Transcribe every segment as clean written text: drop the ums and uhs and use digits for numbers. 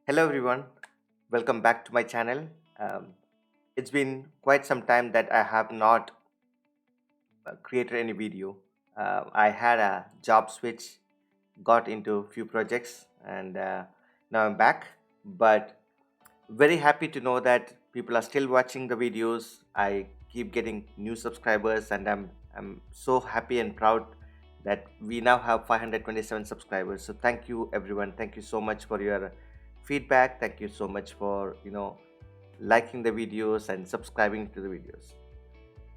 Hello everyone, welcome back to my channel. Um, it's been quite some time that I have not created any video. I had a job switch, got into few projects, and now I'm back. But very happy to know that people are still watching the videos. I keep getting new subscribers, and I'm so happy and proud that we now have 527 subscribers. So thank you everyone. Thank you so much for your feedback. Thank you so much for liking the videos and subscribing to the videos.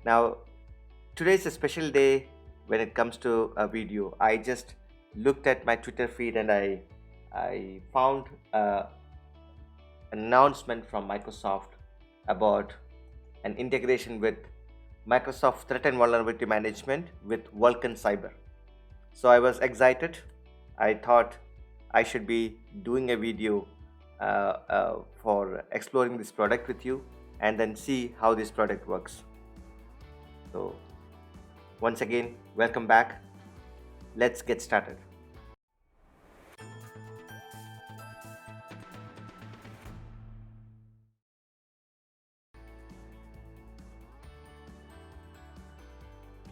Now today is a special day when it comes to a video. I just looked at my Twitter feed and I found an announcement from Microsoft about an integration with Microsoft Threat and Vulnerability Management with Vulcan Cyber. So I was excited. I thought I should be doing a video for exploring this product with you and then see how this product works. So once again, welcome back. Let's get started.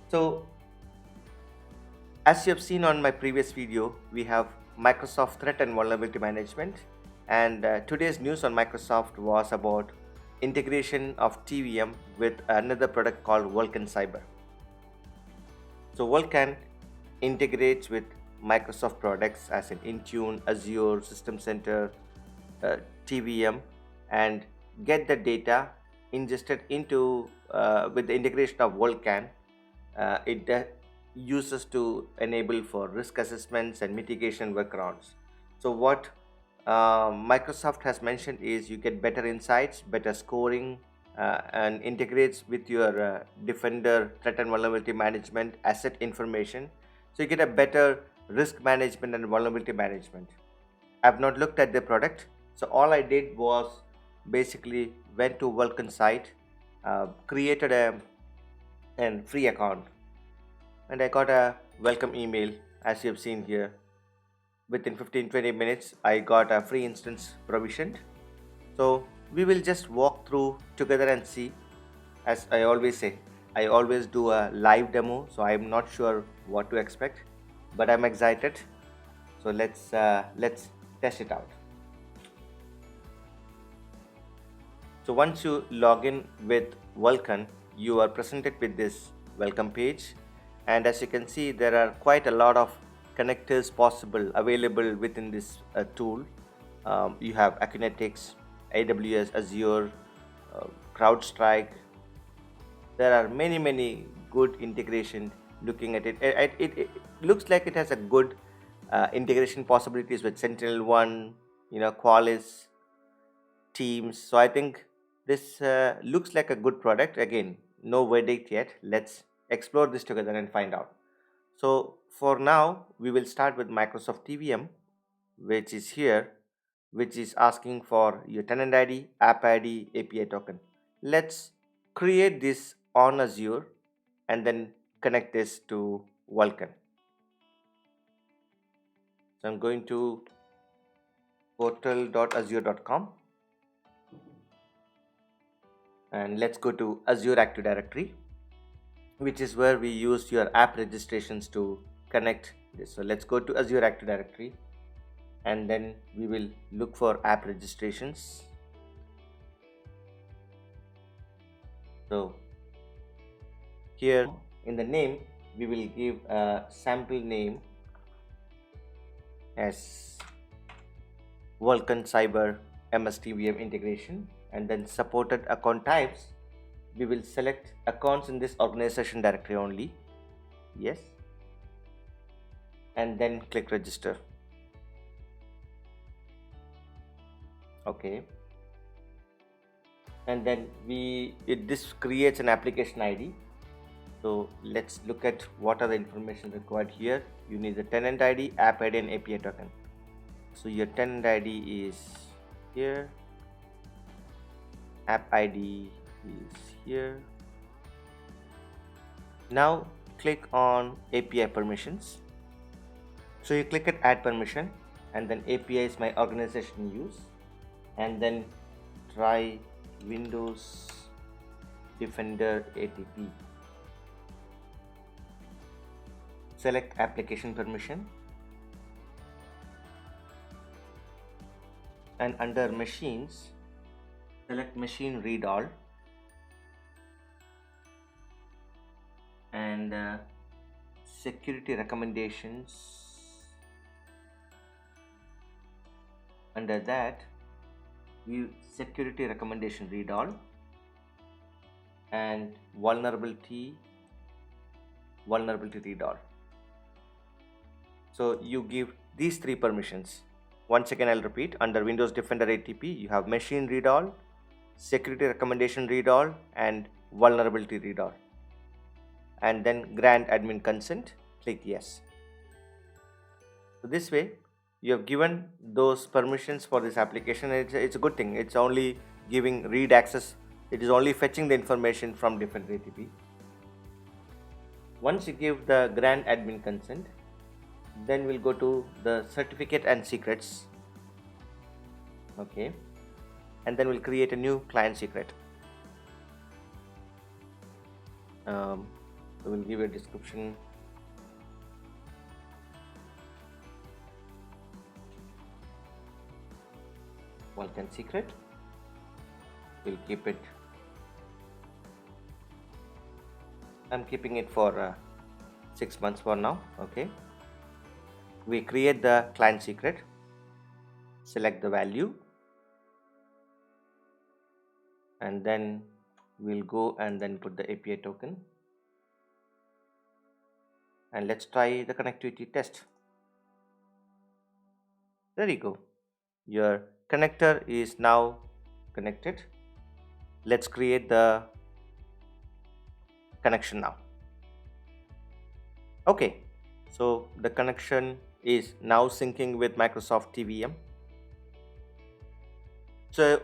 So as you have seen on my previous video, we have Microsoft Threat and Vulnerability Management, and today's news on Microsoft was about integration of TVM with another product called Vulcan Cyber. So Vulcan integrates with Microsoft products as in Intune, Azure, System Center, TVM, and get the data ingested into with the integration of Vulcan. It uses to enable for risk assessments and mitigation workarounds. So what Microsoft has mentioned is you get better insights, better scoring, and integrates with your Defender threat and vulnerability management asset information. So you get a better risk management and vulnerability management. I've not looked at the product, so all I did was basically went to Vulcan site, created a free account, and I got a welcome email as you have seen here. Within 15-20 minutes I got a free instance provisioned. So we will just walk through together and see. As I always say, I always do a live demo, so I'm not sure what to expect, but I'm excited. So let's test it out. So once you log in with Vulcan, you are presented with this welcome page, and as you can see, there are quite a lot of connectors possible available within this tool. You have Akunetics, AWS, Azure, CrowdStrike. There are many good integration. Looking at it looks like it has a good integration possibilities with SentinelOne, Qualys, Teams. So I think this looks like a good product. Again, no verdict yet. Let's explore this together and find out. So for now, we will start with Microsoft TVM, which is here, which is asking for your tenant ID, app ID, API token. Let's create this on Azure and then connect this to Vulcan. So I'm going to portal.azure.com and let's go to Azure Active Directory, which is where we use your app registrations to connect this. So let's go to Azure Active Directory and then we will look for app registrations. So here in the name we will give a sample name as Vulcan Cyber MSTVM integration, and then supported account types we will select accounts in this organization directory only. Yes, and then click register. Okay, and then this creates an application ID. So let's look at what are the information required here. You need the tenant ID, app ID, and API token. So your tenant ID is here, app ID is here. Now click on API permissions. So you click at add permission, and then API is my organization use. and then try Windows Defender ATP. Select application permission, and under machines select machine read all, and security recommendations. Under that, view security recommendation read all, and vulnerability read all. So you give these three permissions. Once again, I'll repeat. Under Windows Defender ATP, you have machine read all, security recommendation read all, and vulnerability read all. And then grant admin consent, click yes. So this way, you have given those permissions for this application. It's a good thing. It's only giving read access. It is only fetching the information from Defender ATP. Once you give the grant admin consent, then we'll go to the certificate and secrets. Okay, and then we'll create a new client secret. So we'll give a description. Vulcan secret. We'll keep it. I'm keeping it for 6 months for now. Okay. We create the client secret. Select the value, and then we'll go and then put the API token, and let's try the connectivity test. There you go. Your connector is now connected. Let's create the connection now. Okay, so the connection is now syncing with Microsoft TVM. So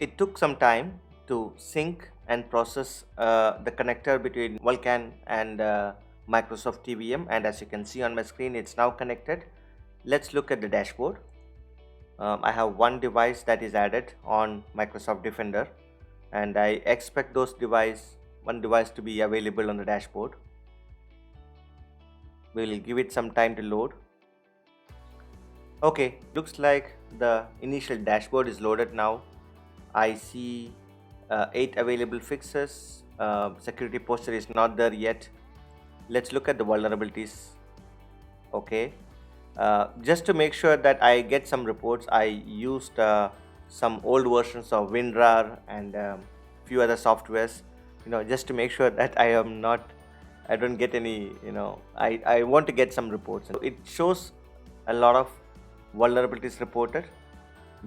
it took some time to sync and process the connector between Vulcan and Microsoft TVM, and as you can see on my screen, it's now connected. Let's look at the dashboard. I have one device that is added on Microsoft Defender, and I expect one device to be available on the dashboard. We will give it some time to load. Okay, looks like the initial dashboard is loaded now. I see 8 available fixes. Security posture is not there yet. Let's look at the vulnerabilities. Okay, just to make sure that I get some reports, I used some old versions of WinRAR and few other softwares, just to make sure that I don't get any, I want to get some reports. It shows a lot of vulnerabilities reported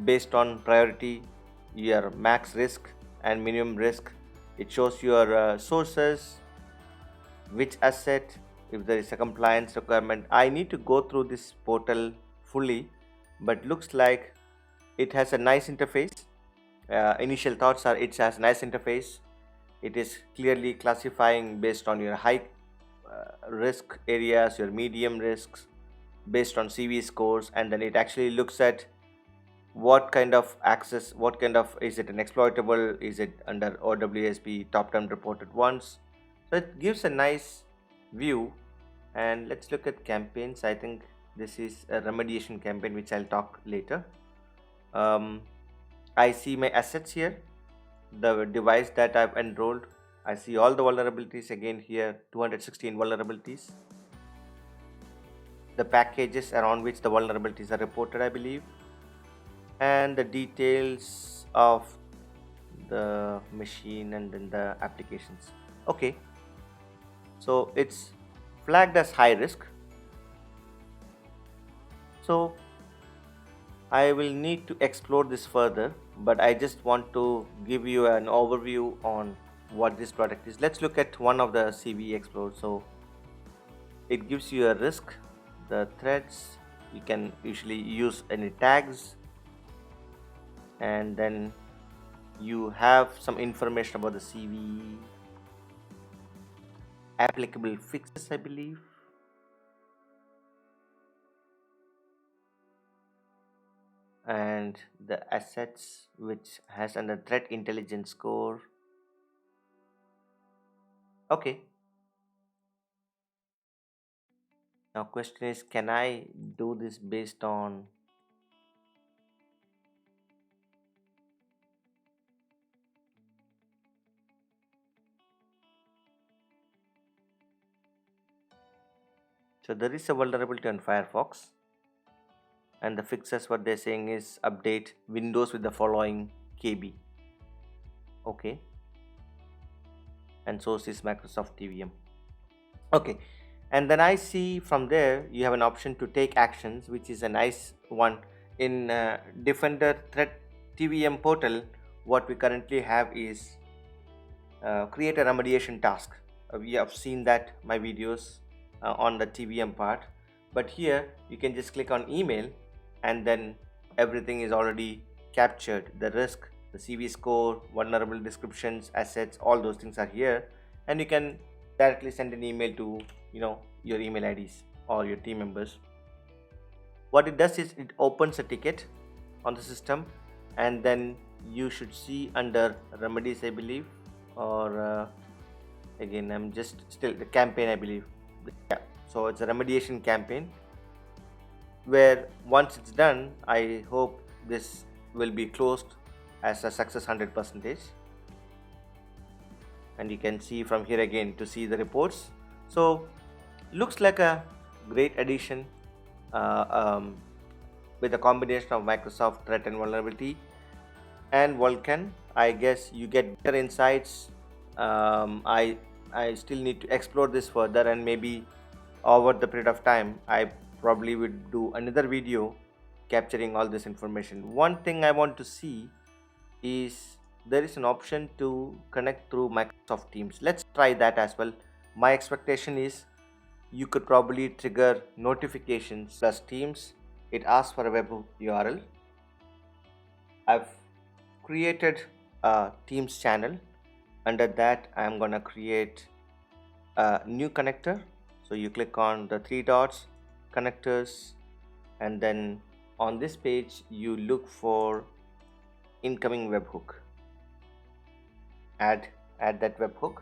based on priority, your max risk and minimum risk. It shows your sources, which asset, if there is a compliance requirement. I need to go through this portal fully, but looks like it has a nice interface. Initial thoughts are it has a nice interface. It is clearly classifying based on your high risk areas, your medium risks, based on CV scores, and then it actually looks at what kind of access, what kind of, is it an exploitable, is it under OWSP top 10 reported ones. So it gives a nice view. And let's look at campaigns. I think this is a remediation campaign, which I'll talk later. I see my assets here, the device that I've enrolled. I see all the vulnerabilities again here, 216 vulnerabilities, the packages around which the vulnerabilities are reported, I believe, and the details of the machine and then the applications. Okay, so it's flagged as high risk. So I will need to explore this further, but I just want to give you an overview on what this product is. Let's look at one of the CV explore. So it gives you a risk, the threats, you can usually use any tags, and then you have some information about the CV, applicable fixes, I believe, and the assets which has under threat intelligence score. Okay, now question is, can I do this based on? So there is a vulnerability on Firefox, and the fixes what they're saying is update Windows with the following KB. Okay, and source is Microsoft TVM. Okay, and then I see from there you have an option to take actions, which is a nice one. In Defender Threat TVM portal, what we currently have is create a remediation task. We have seen that my videos on the TVM part, but here you can just click on email, and then everything is already captured. The risk, the CV score, vulnerable descriptions, assets, all those things are here, and you can directly send an email to your email IDs or your team members. What it does is it opens a ticket on the system, and then you should see under remedies, I believe, or again I'm just still the campaign, I believe. Yeah, so it's a remediation campaign where once it's done, I hope this will be closed as a success 100%. And you can see from here again to see the reports. So looks like a great addition uh, um, with a combination of Microsoft threat and vulnerability and Vulcan. I guess you get better insights. I still need to explore this further, and maybe over the period of time I probably would do another video capturing all this information. One thing I want to see is there is an option to connect through Microsoft Teams. Let's try that as well. My expectation is you could probably trigger notifications plus Teams. It asks for a webhook URL. I've created a Teams channel. Under that, I'm gonna create a new connector. So you click on the three dots, connectors, and then on this page you look for incoming webhook. Add that webhook.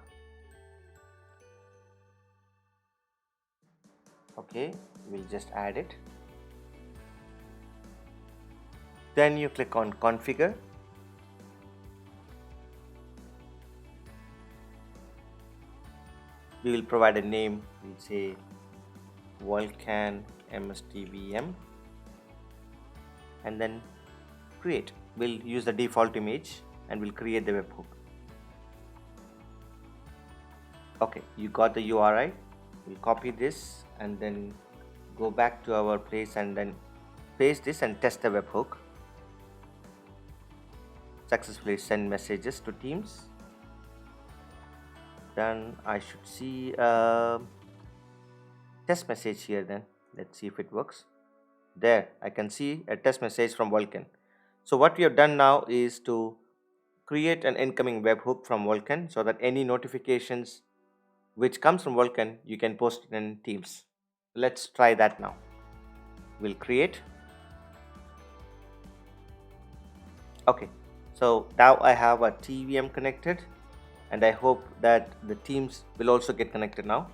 Okay, we'll just add it. Then you click on configure. We will provide a name. We'll say Vulcan MSTVM, and then create. We'll use the default image and we'll create the webhook. Okay, you got the URI. We'll copy this and then go back to our place and then paste this and test the webhook. Successfully send messages to Teams. Then I should see a test message here. Then let's see if it works. There I can see a test message from Vulcan. So what we have done now is to create an incoming webhook from Vulcan, so that any notifications which comes from Vulcan you can post it in Teams. Let's try that now. We'll create. Okay, so now I have a TVM connected, and I hope that the Teams will also get connected now.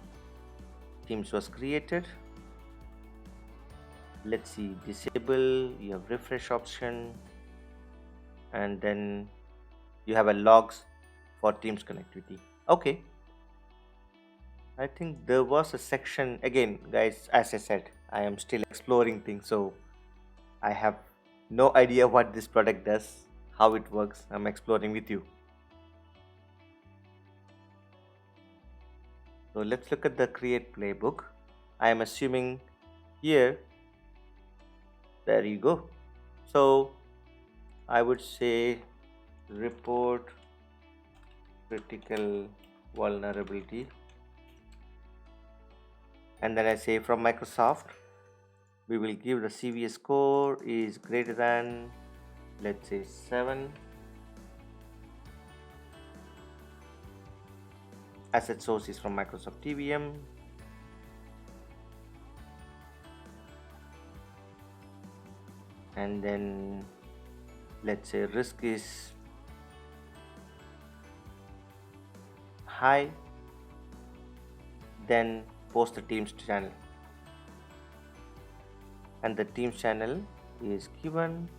Teams was created. Let's see, disable, you have refresh option, and then you have a logs for Teams connectivity. Okay, I think there was a section again, guys. As I said, I am still exploring things, so I have no idea what this product does, how it works. I'm exploring with you. So let's look at the create playbook. I am assuming here, there you go. So I would say report critical vulnerability, and then I say from Microsoft we will give the CVS score is greater than, let's say, 7. Asset source is from Microsoft TVM. and then let's say risk is high, then post the Teams channel, and the Teams channel is given.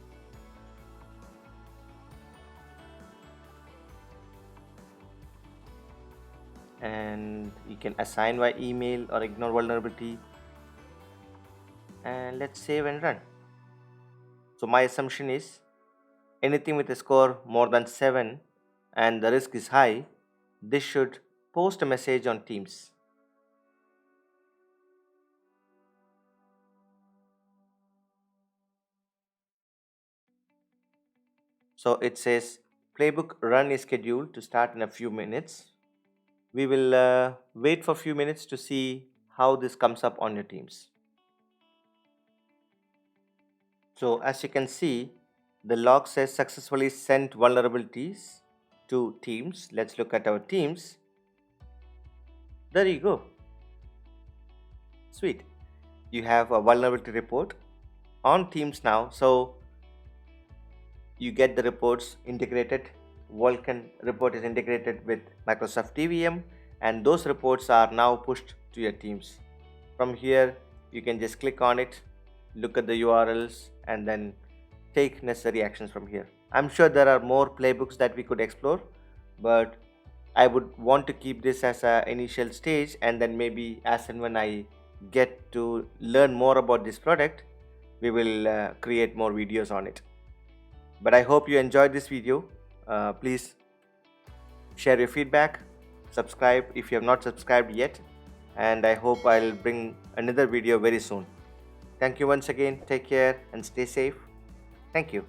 And you can assign by email or ignore vulnerability, and let's save and run. So my assumption is anything with a score more than 7 and the risk is high, this should post a message on Teams. So it says playbook run is scheduled to start in a few minutes. We will wait for a few minutes to see how this comes up on your Teams. So as you can see, the log says successfully sent vulnerabilities to Teams. Let's look at our Teams. There you go. Sweet. You have a vulnerability report on Teams now. So you get the reports integrated. Vulcan report is integrated with Microsoft TVM, and those reports are now pushed to your Teams. From here, you can just click on it, look at the URLs, and then take necessary actions from here. I'm sure there are more playbooks that we could explore, but I would want to keep this as an initial stage, and then maybe as and when I get to learn more about this product, we will create more videos on it. But I hope you enjoyed this video. Please share your feedback, subscribe if you have not subscribed yet, and I hope I'll bring another video very soon. Thank you once again. Take care and stay safe. Thank you.